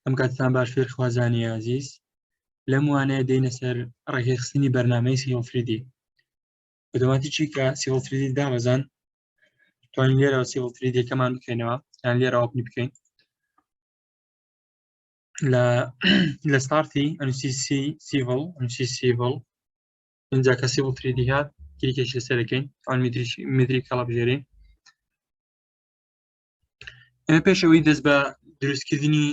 ئەم کاتتان باش فێرخوازانی عزیز لەم وانەیە دێنە سەر ڕێگەخستنی بەرنامەی CL3D ئۆتۆماتیکی کە CL3D دامەزان توانین لێرەوە CL3D-کەمان بکەینەوە یان لێرە ئۆپنی بکەین لە ستارتی ئەنووسی Civil اینجا کە CL3D هات کلیکێکی لەسەر دەکەین ئەوان متری کەڵە بژێرین ئەمە پێشەوەی دەست بە دروستکردنی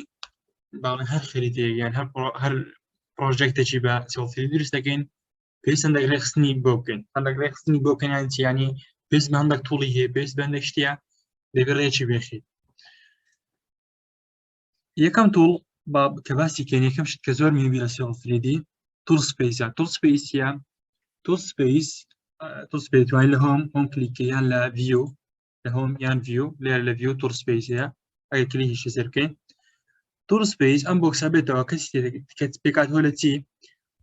باڵێن هەر خەریتەیە یان هەر پرۆژێکتێکی بە CL3D دروست دەکەین پێویستە هەندێک ڕێخستنی بۆ بکەین هەندێک ڕێخستنی بۆ بکەین ینی پێویست بە هەندێک توڵی هەیە پێویست بە هەندێک شتیە دەبێت ڕێکی بێخیت یەکەم توڵ کە باسی کەین یەکەم شت کە زۆر مهمی لە CL3D توڵ سپەیسە توڵ سپەیس توانین لە هۆم کلیکە یان لە ڤیو لە هۆم یان ڤیو لێرە لە ڤیو توڵ سپەیسەیە ئەگەر کلیکیش لەسەر بکەین توڵ سپەیس ئەم بۆکسە بێتەوە کەسی پێکاتەوە لە چی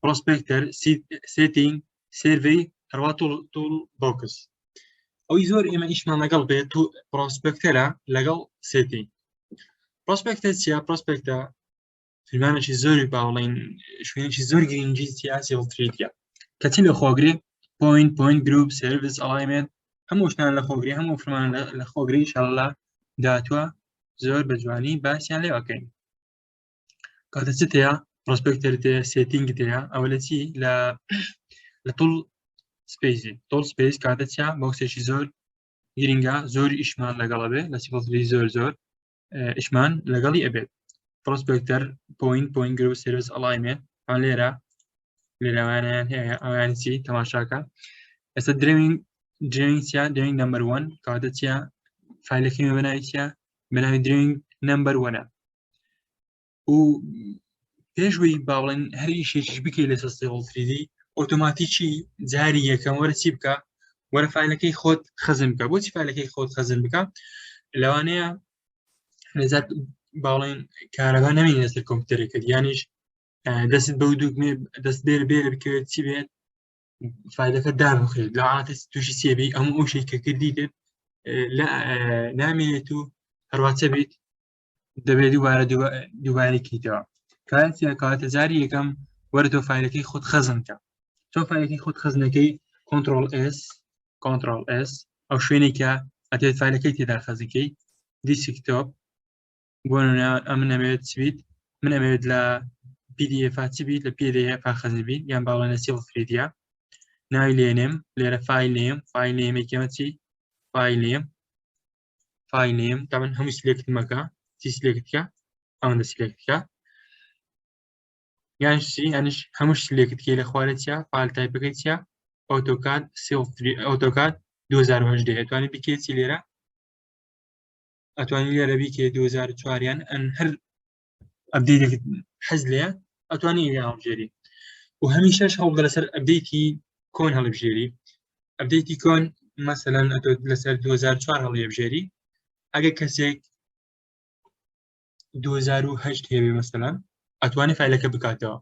پرۆسپێکتەر سێتینگ سێرڤەی هەروە توڵ بۆکس ئەوی زۆر ئێمە ئیشمان لەگەڵ بێت تو پرۆسپێکتەرە لەگەڵ سێتینگ پرۆسپێکتەر چیە پرۆسپێکتە فیلمانێکی زۆری باوڵین شوێنێکی زۆر گرنگی سیاسی CL3D کەچی لە خۆگری پوینت گروپ سرویس ئەلایمنت هەموو شتان لە خۆگری هەموو فیلمان لە خۆگری ئینشاءالله داتوە زۆر بە جوانی باسییان لێ ئەکەین کاتە چ هەیە پرۆسپێکتەر هەیە سێتینگت هەیە ئەوە لە چی لە توڵ سپەیس کاتە چیا بۆکسێکی زۆر گرنگە زۆر ئیشمان لەگەڵە بێ لە CL3D زۆر ئیشمان لەگەڵی ئەبێت پرۆسپێکتەر پوینت گروپ سرویس ئەلایمنت ئەم لێرەوانیان هەیە ئەویان چی تەماشاکە ئێستا درێنگ چیا درێنگ نمبەر 1 کاتە چیا فایلەکەی بەناوی چیا بەناوی درێنگ نمبەر 1 و پێشوەی باوڵێن هەر ئیشێکیش بکەی لەسەر CL3D ئۆتۆماتیکی جاری یەکەم وەرە چی بکە وەرە فایلەکەی خۆت خەزم بکە بۆچی فایلەکەی خۆت خەزم بکە لەوانەیە لەزات باوڵێن کارەبا نەمێنی لەسەر کۆمپیوتەرێکت یانیش دەست بەو دووگمێ دەست بێرە بکەوێت چی بێت فایلەکە دابخێت لە عاتە تووشی سێبی ئەمە ئەو شەی کە کردیتت نامێنێت و هەرواتە بیت دەبێت دووبارەکەیتەوە کاتە جاری یەکەم وەرە تۆ فایلەکەی خۆت خەزمکە چۆن فایلەکەی خۆت خەزنەکەی کۆنتڕۆڵ S ئەو شوێنێکە ئەتێت فایلەکەی تێدا خەزەکەی دیسکتۆپ بۆ ئەمن ئەمەوێت چبیت من ئەمەوێت لە PDF چی بیت لە PDF خەزبیت یان باوڵێنە CL3D ناوی لێنێم لێرە فایل نێمێکەمە چی فایل نێم تا من هەموو سلێکتمەکە چی سلێکتکە ئەوەندە سلێکتکە یان ئەنیش هەموو سلێکتکەی لە خوارە چیە فایل تایپەکەی چیە ئۆتۆکاد ئۆتۆکاد 2008 ئەتوانێت بکێتی لێرە ئەتوانێت لێرە بیکێ 2004 یان ئەن هەر ئەپدەیتێک حەز لێە ئەتوانێت هەڵبژێری و هەمیشەش هەوڵ لەسەر ئەپدەیتی کۆن هەڵبژێری ئەپدەیتی کۆن مەسەلەن لەسەر 2004 هەڵبژێری ئەگەر کەسێک 2008 هەیە مەسەلەن ئەتوانێت فایلەکە بکاتەوە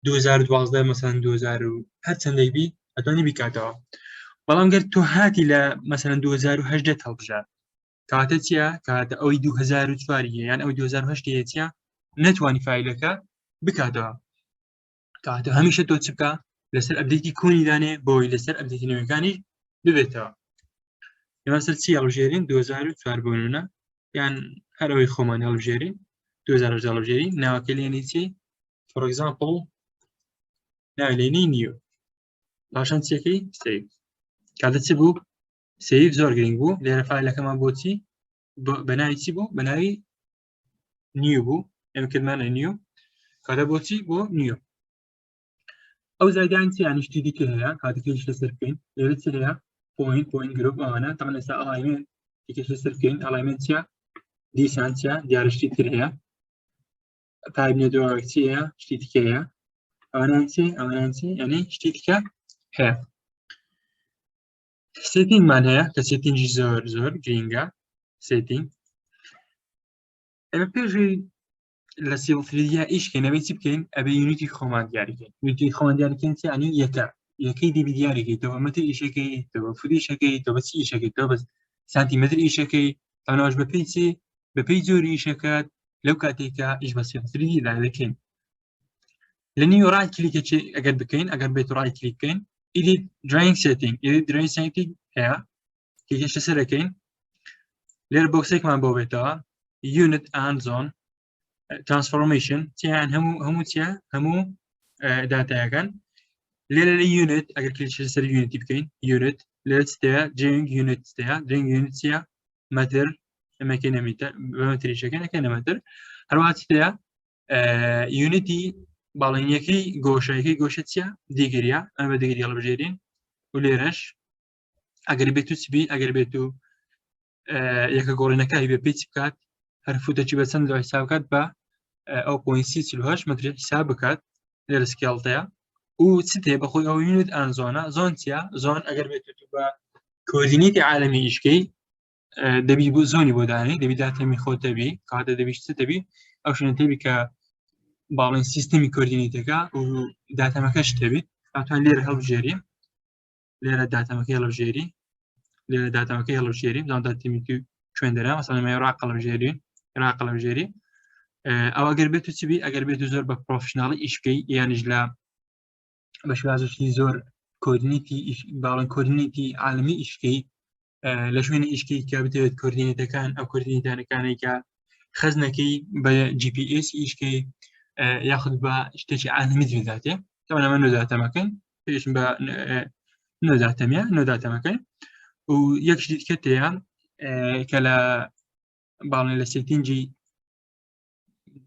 2012 مەسەلەن 2000 هەر چەندێک بی ئەتوانێت بیکاتەوە بەڵام گەر تۆ هاتی لە مەسەلەن 2008 هەڵبژار کاتە چیە کاتە ئەوەی 2004 یان ئەو 2008 هەیە چیە نەتوانی فایلەکە بکاتەوە کاتە هەمیشە تۆ چ بکە لەسەر ئەپدەیتی کۆنی دانێ بۆی لەسەر ئەپدەیتی نوێەکانی ببێتەوە ئێمە سەر چی هەڵبژێرین 2004 بوونە یان هەر ئەوەی خۆمان هەڵبژێرین 2008 هەڵبژێرین ناوەکە لێنی چی for example ناوی لێنی نیو پاشان چیەکەی سیڤ کاتە چ بوو سیڤ زۆر گرنگ بوو لێرە فایلەکەمان بۆچی بەناوی چی بوو بەناوی نیو بوو ئێمە کردمانە نیو کاتە بۆچی بۆ نیو ئەو زایدان چی یانیشتی دیکە هەیە کاتێکیش لەسەر بکەین لێرە چ هەیە پوینت گروپ ئەوانە تەمەن ئێستا ئەلایمنت دیکەش لەسەر بکەین ئەلایمنت چیە دیسان چیە دیارشتی تر هەیە تایب نێتۆرک چی هەیە شتی تکە هەیە ئەوانان چی یعنی شتی تکە هەیە سێتینگمان هەیە کە سێتینگی زۆر گرینگە سێتینگ ئەمە پێشوی لە CL3D ئیشکەنەوەی چی بکەین ئەبێ یونیتی خۆمان دیاریکەین یونیتی خۆمان دیاریکەین چی ئەنی یەکەی دەبی دیاریکەیتەوە مەتر ئیشەکەی تۆ بە فوت ئیشەکەی تۆ بە چی ئیشەکەی تۆ بە سانتیمەتر ئیشەکەی تەناش بەپێی چی بەپێی جۆری ئیشەکەت لەو کاتێکە ئیش بە سێڵ 3D دا دەکەین لە نیو ڕای کلیکێکی ئەگەر بکەین ئەگەر بێت ڕای کلیک بکەین edit drawing setting edit drawing setting هەیە کلیکێشە سەرەکەین لێرە بۆکسێکمان بۆ بێتەوە unit and zone transformation چیان هەموو چیە هەموو داتایەکان لێرە لە unit ئەگەر کلیکێشە سەر unity بکەین unit لێرە چتەیە drawing unit چتەیە drawing unit چیە مەتر ئەمەکەینە میتر بەمەتریشەکەن ئەکەینە مەتر هەروەها چتەیە unity باڵێنیەکەی گۆشەیەکەی گۆشە چیە دیگریە ئەمە بە دیگری هەڵبژێرین و لێرەش ئەگەر بێت و چبی ئەگەر بێت و یەکە گۆڕینەکەی بێ پێی چ بکات هەر فوتەکی بە چەند حساب بکات بە 0.38 مەتر حساب بکات لێرە سکێڵتەیە و چتێ بەخۆی ئەو یونت ئان زۆنە زۆن چیە زۆن ئەگەر بێت بە کۆردینیتی عالەمی ئیشکەی دەبی بۆ زۆنی بۆ دانی دەبی داتەمی خۆتەبی کاتە دەبی چتەبی ئەو شوێنە تێبی کە باڵێن سیستەمی کۆردینیتەکە و داتەمەکەش دەبێت ئەتوان لێرە هەڵبژێریم لێرە داتەمەکەی هەڵبژێری لێرە داتەمەکەی هەڵبژێریم زان داتەمی خوێندەرە مەسەڵەن ئێمە ڕاقەڵبژێری ئەو ئەگەر بێت و چبی ئەگەر بێت و زۆر بە پرۆفشناڵی ئیشکەی یانیش لە بە شێوازێکی زۆر کۆردینیتی باڵێن کۆردینیتی عالەمی ئیشکەی لە شوێنی ئیشکی کە بتەوێت کۆردینیتەکان ئەو کۆردینیتانەکانی کە خەزنەکەی بە GPS ئیشکەی یاخود بە شتێکی عالەمی دوێداتێ تەوانە ئەمە نۆداتەمەکەن پێشم بە نۆداتەمەکەن و یەکشتی دیکە تەیە کە لە باڵێن لە سێتینجی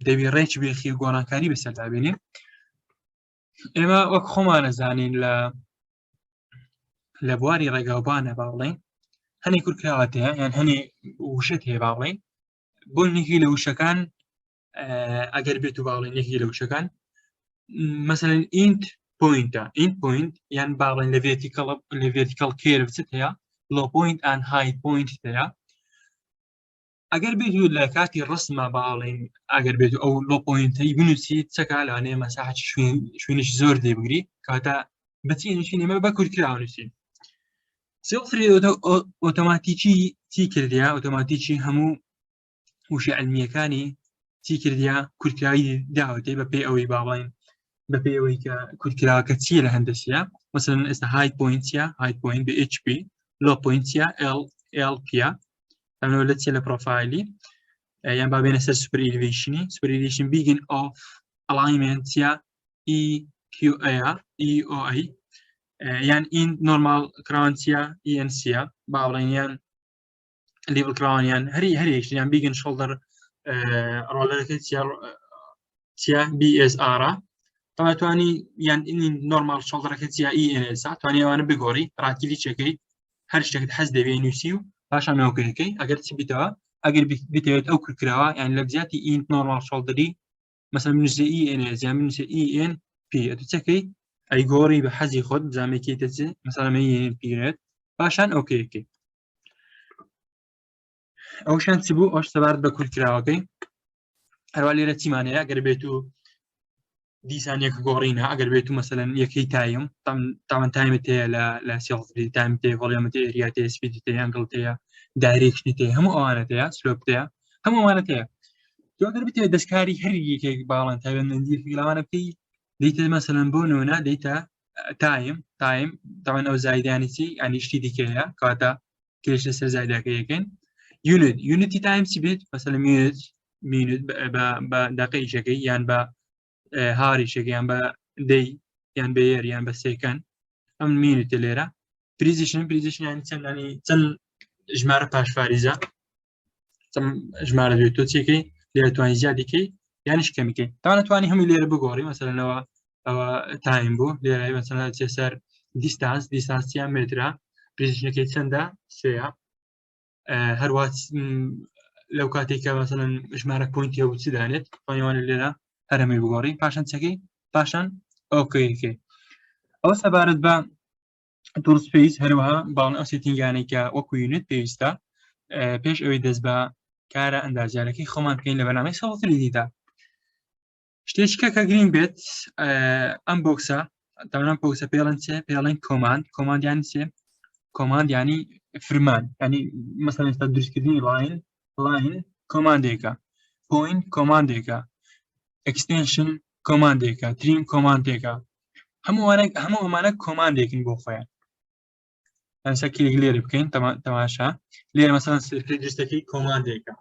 دەبی ڕێکی بێخی و گۆڕانکاری بەسەردا بێنێ ئێمە وەک خۆمانە زانین لە بواری ڕێگاوبانە باڵێن هەنێ کورکراوات هەیە یان هەنێ وشت هەیە باڵێن بۆ نێکی لە وشەکان ئەگەر بێت و باڵێن یەکی لە وشەکان مەسەلەن ئینت پوینت یان باڵێن لە ڤێرتیکەڵ کێرڤ چت هەیە لۆ پوینت ئان های پوینت هەیە ئەگەر بێت و لە کاتی ڕسمە باڵێن ئەگەر بێت ئەو لۆ پوینتەی بنووسیت چەکە لەوانێ مەساحەتی شوێنش زۆر دێبگری کاتە بەچی نووسین ئێمە بە کورتکراوە نووسین سێڵفری ئۆتۆماتیکی چی کردیا ئۆتۆماتیکی هەموو وشە عەلمیەکانی چی کردیا کورتکراوی داوەتێ بەپێی ئەوەی باڵێن بەپێی ئەوەی کە کورتکراوەکە چیە لە هەندەسیە مەسەلەن ئێستا های پوینتە های پوینت بە HP لۆ پوینتە LP ئەمە لە چێ لە پرۆفایلی یان با بێنە سەر سوپەر ئیلیڤیشن بیگن ئۆف ئەڵایمنتە EOA یان ئین نۆرمال کراوانچە ENCە باڵێنیان لیڤڵ کراوانیان هەریەکش یان بیگن شۆڵدەر ڕۆلەرەکە چیە BSR توانی یان نۆرمال شۆڵدەرەکە چیە ENS توانی ئەوانە بگۆڕی ڕاکیلی چەکەی هەر شتێکت حەز دەبێ نووسی و پاشان نەوەکەکەی ئەگەر چی بیتەوە ئەگەر بتەوێت ئەو کورکراوە یان لە بزیاتی ئین نۆرمال شۆڵدەری مەسەن بنووسێ ENS یان بنووسێ ENP ئەتو چەکەی ئەی گۆڕی بە حەزی خۆت بزانێکیتە چ مەسەڵەن ENPێت پاشان ئۆکەیەکەی ئەوشان چی بوو ئەوش سەبارەت بە کورکراوەکەی هەروە لێرە چیمانەیە ئەگەر بێت و دیسانێک گۆڕینە ئەگەر بێت و مەسەلەن یەکەی تایم تاوان تایمت هەیە لە سێڵفری تایمت هەیە ڤۆڵیۆمت هەیە ئێریا هەیە سپیدت هەیە ئەنگڵت هەیە دایرێکشنیت هەیە هەموو ئەوانەت هەیە سلۆپت هەیە هەموو ئەوانەت هەیە تۆ ئەگەر بتەوێت دەستکاری هەر یەکێک باڵێن تایبەتمەندیەکی لەوانە بکەی دەیتە مەسەلەن بۆ نمونە دەیتە تایم تاوان ئەو زایدانی چی ئەنی شتی دیکە هەیە کاتە کێش لەسەر زایداکە یەکەین یونیتی تایم چی بێت مەسەلەن مینوت بە دەقەیەکەی یان بە هاریشێک یان بە دەی یان بە یەر یان بە سێکەن ئەم مینوتە لێرە پریزیشن یانی چەند ژمارە پاشفاریزە ژمارە دوێت تۆ چێکەی لێرە توانی زیادیکەی یانیش کەمیکەی توانی هەمووی لێرە بگۆڕی مەسەلەنەوە ئەوە تایم بوو لێرە مەسەلەن چێ سەر دیستانسیان مترە پریزیشنەکەی چەندە سێە هەروە لەو کاتێکە مەسەلەن ژمارە پوینتی هەبوو چی دانێت توانیوانە لێرە هەرەمەی بگۆڕی پاشان چەکەی پاشان ئۆکەیەکەی ئەوە سەبارەت بە تول سپیس هەروەها باڵن ئەو سێتینگانەی کە وەکو یونت پێویستە پێش ئەوەی دەست بە کارە ئەندازیارەکەی خۆمان بکەین لە بەنامەی سەڵفری دیدا شتێکە کە گرنگ بێت ئەم بۆکسە تاوان بۆکسە پێڵەن چێ پێڵێن کۆماند یانی چێ کۆماند ینی فرمان ینی مەسەلەن ئێستا دروستکردنی لاین کۆماندێکە point کۆماندێکە extension کۆماندێکە trim کۆماندێکە هەموو ئەمانە کۆماندێکن بۆ خۆیان ئەنسا کلیک لێرە بکەین تەماشا لێرە مەسەڵەن سەرکردی جستەکەی کۆماندێکە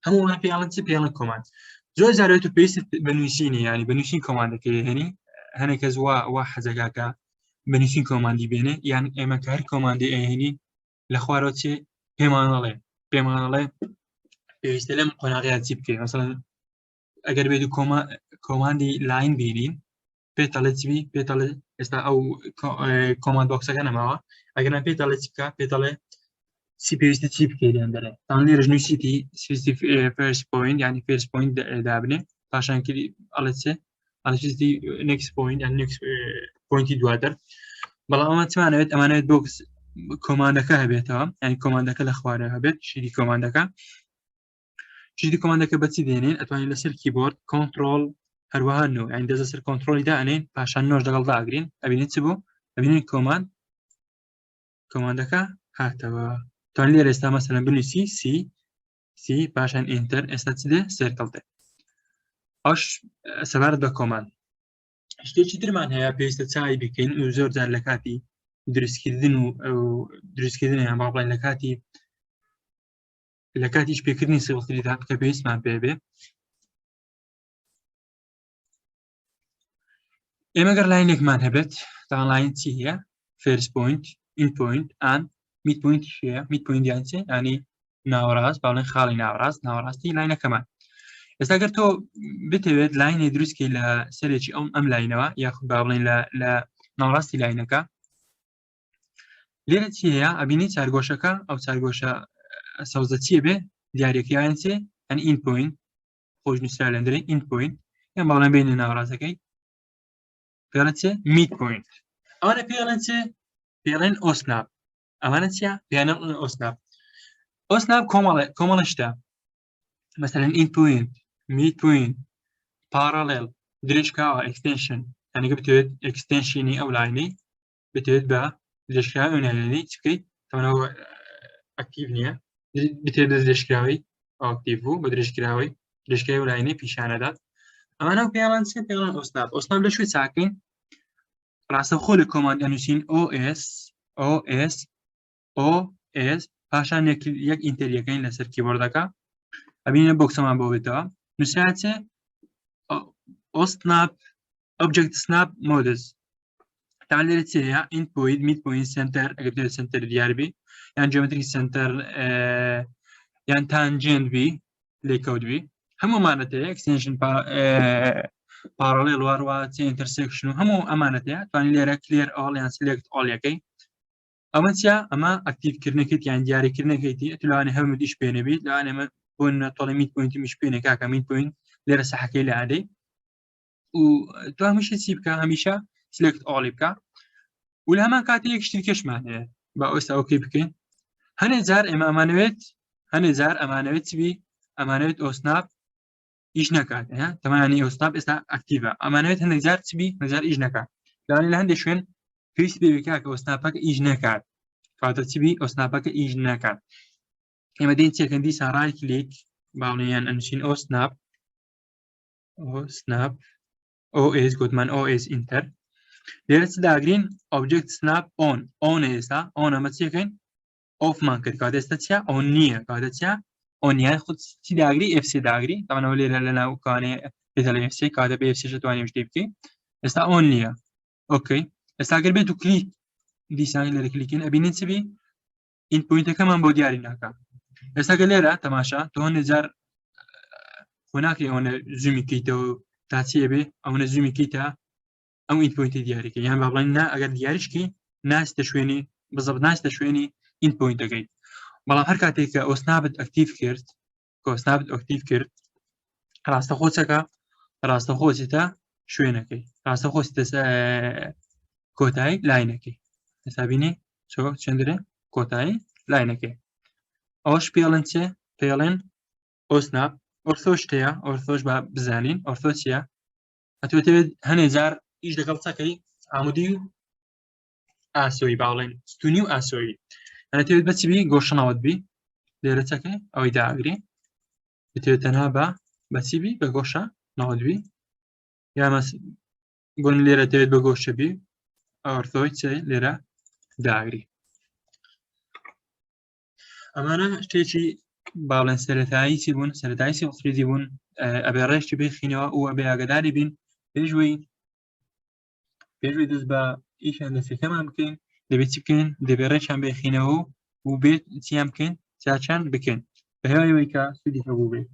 هەموو ئەمانە پێیاڵن چ پێیاڵن کۆماند زۆر جارێت و پێویست بنووسینی ینی بنووسین کۆماندەکەی هێنی هەنێک کەس وا حەزەکە بنووسین کۆماندی بێنێ یان ئێمە کار کۆماندی ئەهێنی لە خوارەوە چێ پێمانەڵێ پێویستە لەم قۆناغیان چی بکەین مەسەڵەن ئەگەر بێت کۆماندی لاین بینین پێتەڵێ چبی پێتەڵێ ئێستا ئەو کۆماند بۆکسەکە نەماوە ئەگەران پێتەڵێ چی بکە پێتەڵێ چی پێویستە چی بکەیت دەرێ تان لێرە نووسیتی فێرست پۆینت ینی فێرست پۆینت دابنێ پاشان کردی ئەڵێ چێ ئەڵێستی نێکست پۆینت یان نێکست پۆینتی دواتر بەڵام ئەمە چمانەوێت ئەمانەوێت بۆکس کۆماندەکە هەبێتەوە ینی کۆماندەکە لە خوارە هەبێت شیری کۆماندەکە بەچی دێنین ئەتوانین لەسەر کیبۆرد کۆنتڕۆڵ هەروەها نۆ ینی دەزە سەر کۆنتڕۆلی دائنین پاشان نۆش لەگەڵ داگرین ئەبینێت چ بوو ئەبینین کۆماندەکە هاتەوە توانین لێرە ئێستا مەسەلەن بنووسی سی پاشان ئینتەر ئێستا چ دێ سێرکەڵ دێ ئەوش سەبارەت بە کۆماند شتێکی ترمان هەیە پێویستە چاوی بکەین و زۆر جار لە کاتی دروستکردن و دروستکردن یان با بڵێن لە کاتیش پێکردنی سێوەڵتریدا کە پێویستمان پێبێ ئێمە گەر لاینێکمان هەبێت تا لاین چی هەیە فێرست پۆینت ئین پۆینت ئان میت پۆینتیش هەیە میت پۆینت یان چێ ینی ناوەڕاست با بڵێن خاڵی ناوەڕاستی لاینەکەمان ئێستا گەر تۆ بتەوێت لاینێ دروستکەی لە سەرێکی ئەم لاینەوە یاخود با بڵێن لە ناوەڕاستی لاینەکە لێرە چی هەیە ئەبینی چارگۆشەکە ئەو چارگۆشە سەوزە چیە بێ دیارێکیان چێ ئەن ئین پۆینت خۆش نووسرا لەندرەی ئین پۆینت یان با بڵێن بینی ناوەڕاستەکەی پێڵێن چێ میت پۆینت ئەوانە پێڵێن چێ پێڵێن ئۆسناب ئەمانە چیە پێیانە ئۆسناب کۆمەڵە شتە مەسەلەن ئین پۆینت میت پۆینت پارالێل درێژکاوە ئەکستێنشن یانیکە بتوێت ئەکستێنشینی ئەو لاینەی بتوێت بە درێژکراوی ئەو لاینەی چ بکەیت تەمەنەوە ئەکتیڤ نییە بتێت بە درێژکراوی ئاکتیڤ بوو بە درێژکراوی ئەو لاینەی پیشانەدات ئەمانە پێیان چێ پێڵێن ئۆسناب لە شوێ چاکەین ڕاستەوخۆ لە کۆماند ئەنووسین OS پاشان یەک ئینتەریەکەین لەسەر کیبۆردەکە ئەبینە بۆکسەمان بۆ بێتەوە نووسرا چێ ئۆسناب ئۆبجێکت سناب مۆدز تان لێرە چێ هەیە ئین پۆینت میت پۆینت سنتەر ئەگەر بێت سنتەر دیاربی یان جیۆمەتریک سنتەر یان تانجێنت بی لێکەوت بی هەموومانەت هەیە ئەکستێنشن پارالێل واڕوا چێ ئینتەرسێکشن و هەموو ئەمانەت هەیە توانین لێرە کلێر ئۆڵ یان سلێکت ئۆڵیەکەی ئەمە چیە ئەمە ئەکتیڤکردنەکەیت یان دیاریکردنەکەیتی لەوانێ هەموویش پێنەبیت لەوانێ ئەمە بۆ نەتۆڵی میت پۆینتی میش پێنێ کاکە میت پۆینت لێرە سەحەکەی لە عادەی و تو هەمیشە چی بکە هەمیشە سلێکت ئۆڵی بکە و لە هەمان کاتێ یەک شتی کەشمان هەیە با ئێستا ئەوکەی بکەین هەنێک جار ئەمانەوێت چبی ئەمانەوێت ئۆسناب ئیش نەکات تەمانی ئۆسناب ئێستا ئەکتیڤە ئەمانەوێت هەندێک جار چبی هەزار ئیش نەکات لەوانێ لە هەندێک شوێن پێویست بێکە کە ئۆسناپەکە ئیش نەکات کاتە چبی ئۆسناپەکە ئیش نەکات ئێمە دێن چێکەن دیسان ڕای کلیک باڵێیان ئەنووسین ئۆسناب OS گوتمان OS ئینتەر لێرە چ داگرین ئۆبجێکت سناب ئۆن ئێستا ئۆن ئەمە چێکەین ئۆفمان کرد کاتە ئێستا چیە ئۆن نییە کاتە چیە ئۆنیان خود چی داگری FC داگری تاوانەوە لێرە لە ناوکانێ پێدەڵێ FC کاتە بە FC توانیم شتێ بکەین ئێستا ئۆن نییە ئۆکەی ئێستا گەر بێت و کلیک دیسانی لێرە کلیکین ئەبینین چبی ئین پۆینتەکەمان بۆ دیاری ناکات ئێستا گە لێرە تەماشا تۆ هەندێک جار خۆ ناکەی ئەوەنە زوومی کەیتەوە تا چیە بێ ئەوەنە زوومی کەیتە ئەو ئین پۆینتی دیاریکە یان با بڵێن نا ئەگەر دیاریشکی ناستە شوێنی بزەب ناستە شوێنی ئین پۆینتەکەی بەڵام هەر کاتێک کە ئۆسنابت ئەکتیڤ کرد ڕاستەخۆچەکە ڕاستەخۆچێتە شوێنەکەی ڕاستەخۆچێتە کۆتایی لاینەکەی ئێستا بینی چەندرێ کۆتایی لاینەکەی ئەوەش پێڵێن چێ پێڵێن ئۆسناب ئۆرتۆش هەیە ئۆرتۆش با بزانین ئۆرتۆ چییە ئەتوێتەوێت هەنێ جار ئیش لەگەڵ چەکەی ئامودی و ئاسۆی باڵێن ستونی و ئاسۆی ئەتەوێت بەچبی گۆشەنەوەت بی لێرە چەکەی ئەوەی داگری بتوێت تەنها بە بە چی بی بە گۆشە ناوەدوی یا گۆن لێرە دەوێت بە گۆشە بی ئەوەرتۆی چێ لێرە داگری ئەمانە شتێکی باڵێن سەرەتایی چی بوون سەرەتایی سیڵفریدی بوون ئەبێ ڕێشتی بخینەوە و ئەبێ ئاگاداری بین پێشوەی دەست بە ئیشان دەستەکەمان بکەین دەبێت چی بکەین دەبێت ڕێکیان بخینەوە و بێت چیان بکەین چاچان بکەین بە هێوایەوەی کە سوودی هەبوو بێت